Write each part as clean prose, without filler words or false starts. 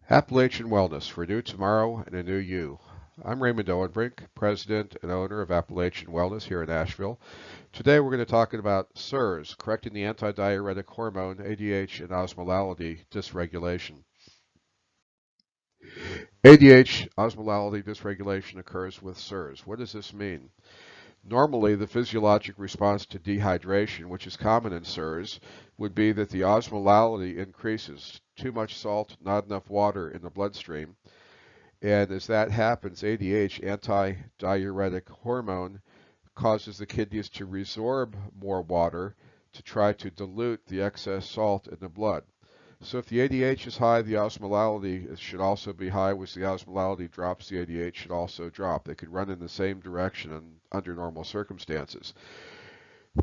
Appalachian Wellness for a new tomorrow and a new you. I'm Raymond Owenbrink, President and owner of Appalachian Wellness here in Asheville. Today we're going to talk about SIRS, correcting the anti-diuretic hormone, ADH, and osmolality dysregulation. ADH osmolality dysregulation occurs with SIRS. What does this mean? Normally, the physiologic response to dehydration, which is common in SIRS, would be that the osmolality increases. Too much salt, not enough water in the bloodstream. And as that happens, ADH, anti-diuretic hormone, causes the kidneys to resorb more water to try to dilute the excess salt in the blood. So if the ADH is high, the osmolality should also be high. As the osmolality drops, the ADH should also drop. They could run in the same direction under normal circumstances.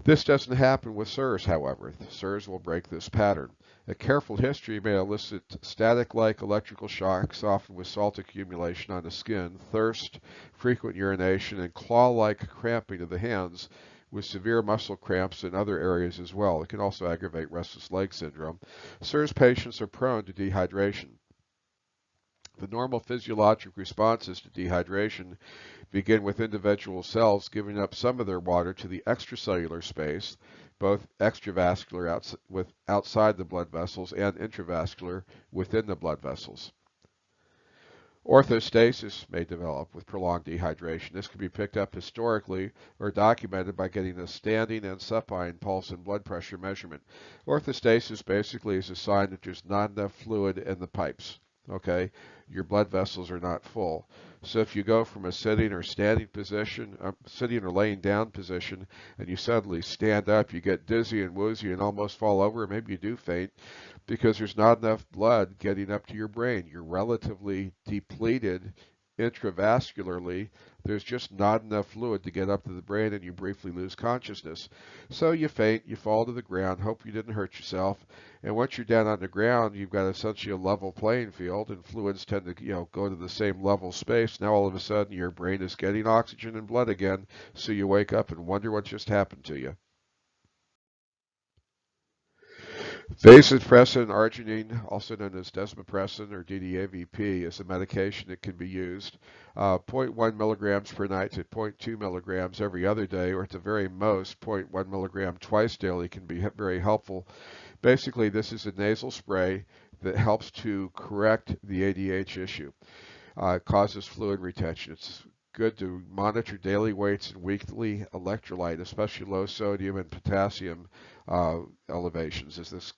This doesn't happen with SIRS, however. SIRS will break this pattern. A careful history may elicit static-like electrical shocks, often with salt accumulation on the skin, thirst, frequent urination, and claw-like cramping of the hands, with severe muscle cramps in other areas as well. It can also aggravate restless leg syndrome. SIRS patients are prone to dehydration. The normal physiologic responses to dehydration begin with individual cells giving up some of their water to the extracellular space, both extravascular outside the blood vessels and intravascular within the blood vessels. Orthostasis may develop with prolonged dehydration. This can be picked up historically or documented by getting a standing and supine pulse and blood pressure measurement. Orthostasis basically is a sign that there's not enough fluid in the pipes. Okay, your blood vessels are not full. So if you go from a sitting or standing position, sitting or laying down position, and you suddenly stand up, you get dizzy and woozy and almost fall over, maybe you do faint, because there's not enough blood getting up to your brain. You're relatively depleted intravascularly. There's just not enough fluid to get up to the brain, and you briefly lose consciousness. So you faint, you fall to the ground, hope you didn't hurt yourself, and once you're down on the ground, you've got essentially a level playing field, and fluids tend to go to the same level space. Now all of a sudden your brain is getting oxygen and blood again, so you wake up and wonder what just happened to you. Vasopressin arginine, also known as desmopressin or DDAVP, is a medication that can be used 0.1 milligrams per night to 0.2 milligrams every other day, or at the very most 0.1 milligram twice daily can be very helpful. Basically, this is a nasal spray that helps to correct the ADH issue. It causes fluid retention. It's good to monitor daily weights and weekly electrolyte, especially low sodium and potassium elevations, as this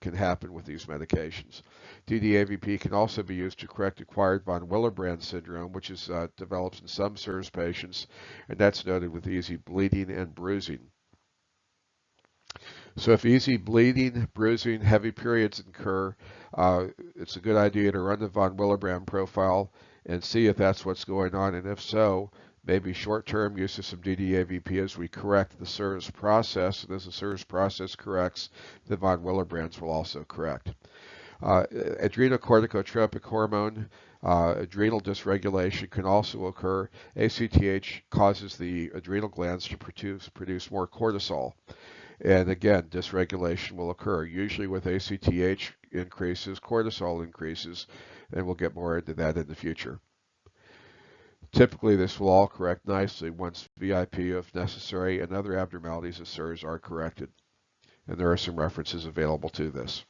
can happen with these medications. DDAVP can also be used to correct acquired von Willebrand syndrome, which develops in some SIRS patients, and that's noted with easy bleeding and bruising. So if easy bleeding, bruising, heavy periods occur, it's a good idea to run the von Willebrand profile and see if that's what's going on, and if so, maybe short-term use of some DDAVP as we correct the SIRS process, and as the SIRS process corrects, the von Willebrands will also correct. Adrenocorticotropic hormone, adrenal dysregulation can also occur. ACTH causes the adrenal glands to produce more cortisol. And again, dysregulation will occur. Usually with ACTH increases, cortisol increases, and we'll get more into that in the future. Typically, this will all correct nicely once VIP, if necessary, and other abnormalities of SIRS are corrected. And there are some references available to this.